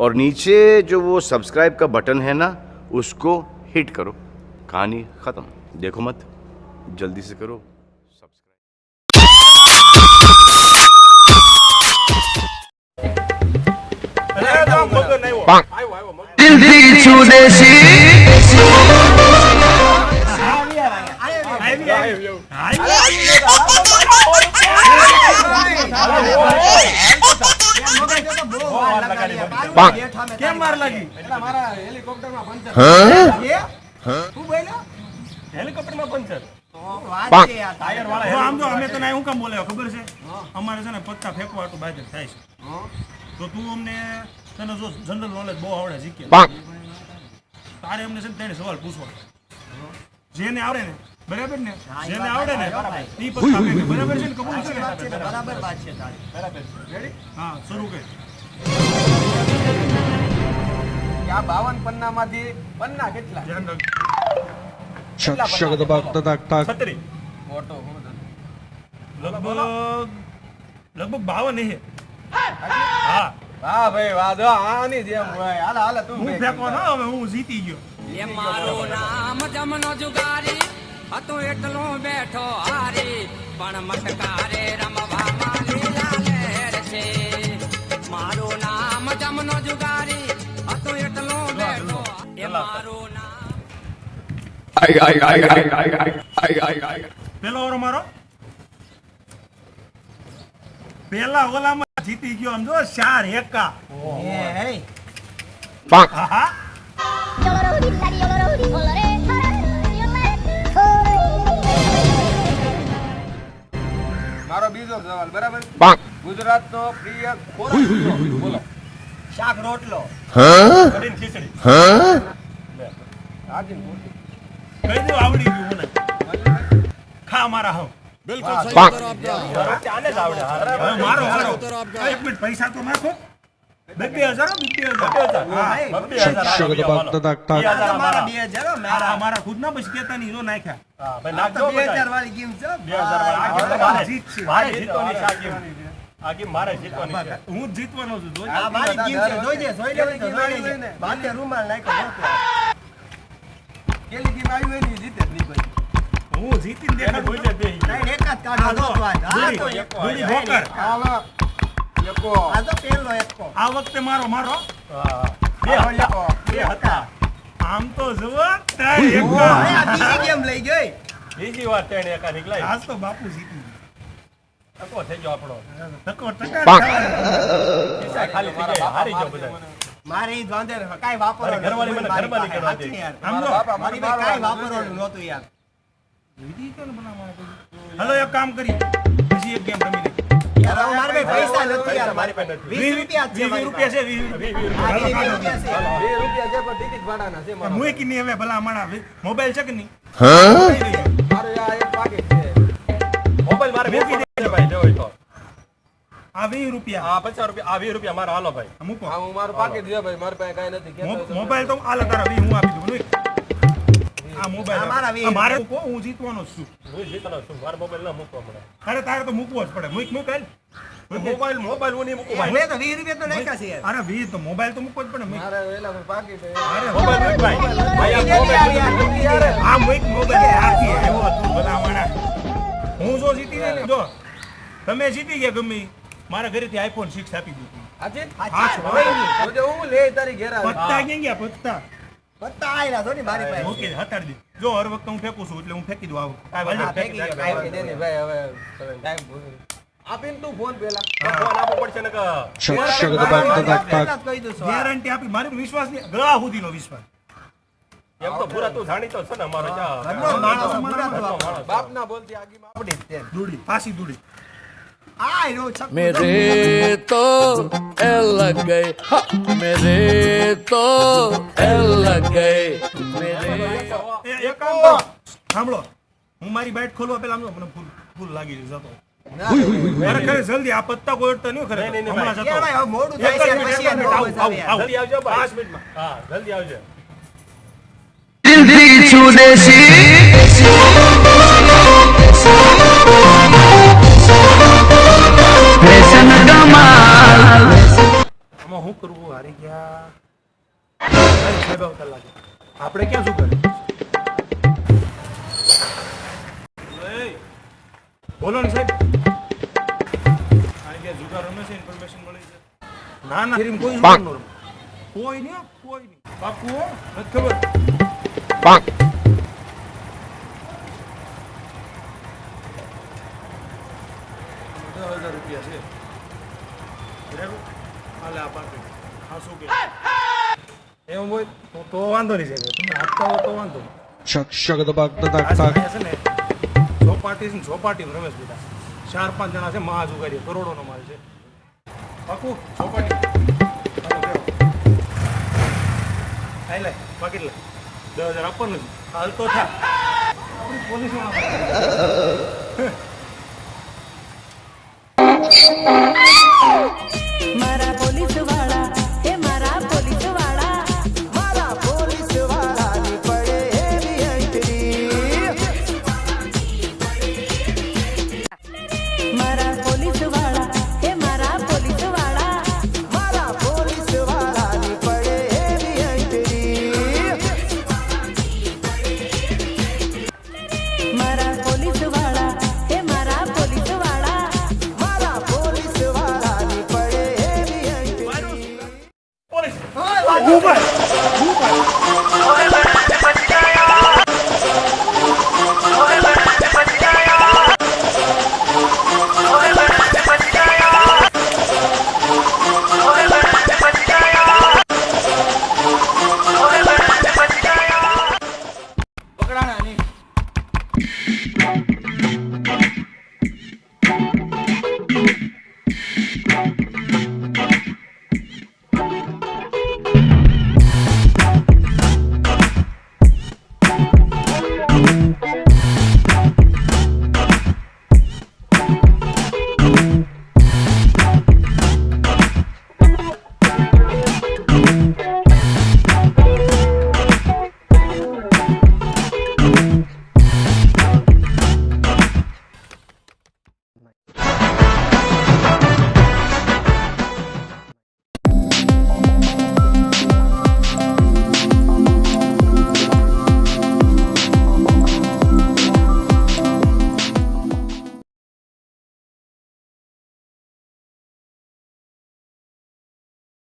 और नीचे जो वो सब्सक्राइब का बटन है ना उसको हिट करो। कहानी ख़त्म। देखो मत, जल्दी से करो કેમ માર લાગી? મારા હેલિકોપ્ટરમાં પંચર. તું બોલ્યો હેલિકોપ્ટરમાં પંચર. ટાયર વાળા આમ જો અમે તને હું કામ બોલાયો ખબર છે? અમારે છે ને પત્તા ફેંકવા હાટુ બાજર થાય છે. તો તું અમને તને જો જનરલ નોલેજ બહુ આવડે શીખે. તારે અમને છે ને ત્રણ સવાલ પૂછવા. જેને આવડે ને બરાબર ને, જેને આવડે ને ઈ પત્તા ફેંકે. બરાબર છે ને? કબૂલ છે ને? બરાબર વાત છે તારી. બરાબર. રેડી? હા, શરૂ કર. આ 52 પન્નામાંથી પન્ના કેટલા? છત્રી. ફોટો લગભગ 52 હે. હા વાહ ભાઈ વાહ. જો આની જેમ ભાઈ. હાલ હાલ તું ફેંકવાનો. હવે હું જીતી ગયો. એ મારો નામ જમનો જુગારી હતો એટલો બેઠો હારી પણ મટકારે રમવામાં લીલા લહેર છે. મારું નામ જમનો જુગારી હતો એટલો બેઠો. એ મારું નામ પેલો ઓરો મારો પેલા ઓલામાં જીતી ગયો. આમ જો 4 એકા. હા મારો બીજો સવાલ બરાબર. ગુજરાતનો પ્રિય ખોરાક બોલો. શાક રોટલો. કઢી ખીચડી. આજન બોલ. કઈ દો આવડી ગયું મને. ખા મારા હમ. બિલકુલ સહી ઉત્તર આપજો. આને જ આવડે. મારો ઉત્તર આપજો. 1 મિનિટ પૈસા તો નાખો. 2000 મારા ખુદ ના બસ કેતા નહીં. જો નાખ્યા. હા ભાઈ નાખજો. 2000 વાળી ગેમ છે. 2000 વાળી જીતશે. મારે જીતવાની છે આ ગેમ. આ ગેમ મારે જીતવાની છે. હું જ જીતવાનો છું. જોઈ આ મારી ગેમ છે. જોઈ લે. માથે રૂમાલ નાખ્યો. કેલી ગેમ આવી હોય ને જીતે જ નહીં કોઈ. હું જીતીને દેખાડ. બોલે બે નહીં એક જ કાઢો. દો હા તો દોડી ભોકર. હાલો એકો. આ તો પેલો એકો. આ વખતે મારો. હા બે હતા. આમ તો જુઓ 3 એકો. આ બીજી ગેમ લઈ ગઈ. બીજી વાર 3 એકા નીકળાય. આજ તો બાપુ જીતી ગયો. ટકો થઈ ગયો આપણો. ટકા ખાલી થઈ ગયા. હારી ગયો બધા. મારે ઈ વાંધે કાઈ વાપરવાનું ઘરવાળી મને ઘરમાં ની કરવા દે. આમ જો બાપા મારી કાઈ વાપરવાનું નહોતું યાર. વિધિ તો બના મારે. હાલો એક કામ કરી. બીજી એક ગેમ રમી લે. યાર મારે ભાઈ પૈસા નથી યાર. મારી પાસે નથી. 20 રૂપિયા છે. 20 રૂપિયા છે. 20 રૂપિયા છે પણ ટિકિટ ભાડાના છે મારા. મુઈ કિની હવે ભલા માણા મોબાઈલ છે કે નહીં? મારે આ એક પાકેટ છે. મોબાઈલ મારે મૂકી દે ભાઈ. લેવો તો આ 20 રૂપિયા. આ 50 રૂપિયા. આ 20 રૂપિયા મારા. હાલો ભાઈ મૂકો. હા હું મારું પાકેટ દે ભાઈ. મારી પાસે કાઈ નથી. મોબાઈલ તો આલે તારા 20 હું આપી દઉં. આ મોબાઈલ મારા 20. મારે મૂકો. હું જીતવાનો છું. હું જીતવાનો છું. મારો મોબાઈલ ના મૂકવા પડે. અરે તારે તો મૂકવો જ પડે. મોબાઈલ મોબાઈલ હું નહીં મૂકું ભાઈ. મેં તો 20 રૂપિયા તો નાખ્યા છે યાર. અરે 20 તો મોબાઈલ તો મૂકવો જ પડે. મારે વેલા પાકેટ. અરે મોબાઈલ મૂક ભાઈ. આ મૂક મોબાઈલ આખી આવ્યો તું બનાવવાના. હું જો જીતી ને જો તમે જીતી ગયા ગમે મારા ઘરેથી આઈફોન 6 આપી દીધું. આજે હા હું લે તારી ઘેર આવે. પત્તા ક્યાં ગયા? પત્તા આયલા તો ની મારી પાસે. ઓકે હટાડી દે. જો હર વખત હું ફેંકું છું એટલે હું ફેંકી દઉં. આવું કાઈ ફેંકી દે ને ભાઈ. હવે ટાઈમ આપીને તું ફોન પેલા ફોન આપવો પડશે ને કે ગેરંટી આપી. મારી વિશ્વાસ નહીં. ગ્રહ સુધીનો વિશ્વાસ. એમ તો પૂરા તું જાણીતો છે ને અમારો બાપ ના બોલતી આગીમાં આપડી દૂડી પાછી દૂડી. मेरे तो एल लग गए, मेरे तो एल लग गए, मेरे એક કામ સાંભળો. હું મારી બાઈટ ખોલવા પેલા મને ફૂલ લાગી જતો. અરે ખરે જલ્દી. આ પત્તા કોઈ અડતા નહીં ખરે. હમણાં જતો મોડું થાય છે. પછી જલ્દી આવજો 5 મિનિટમાં. હા જલ્દી આવજો. जिंदगी छू देसी શું કરવું હારી ગયા સાહેબ આવતા લાગે આપણે ક્યાં શું કરે બોલો ને સાહેબ હારી ગયા જુગાર રમે છે ઇન્ફોર્મેશન મળી છે ના ના કોઈ જુગાર નો રમે કોઈ નહીં પાકું નથી ખબર 10,000 રૂપિયા છે બરાબર હાલે આ પાકીટ હા શું કે એમ હોય તો વાંધો નહીં સાહેબ તમે આપતા હો તો વાંધો નહીં છે ને ચોપાટી રમેશ બેટા 4-5 જણા છે મહા જુગારી કરોડોનો માલ છે પાકું ચોપાટી હાલ લે પાકીટ લે 10,000 આપવાનું છે હાલ તો થા આપણી પોલીસ મારા પોલીસ વાળા હે મારા પોલીસ વાળા મારા પોલીસ વાળા ની પડે એવી એન્ટ્રી મારા પોલીસ વાળા હે મારા પોલીસ વાળા મારા પોલીસ વાળા ની પડે એવી એન્ટ્રી મારા પોલીસ વાળા હે મારા પોલીસ વાળા મારા પોલીસ વાળા ની પડે એવી એન્ટ્રી પોલીસ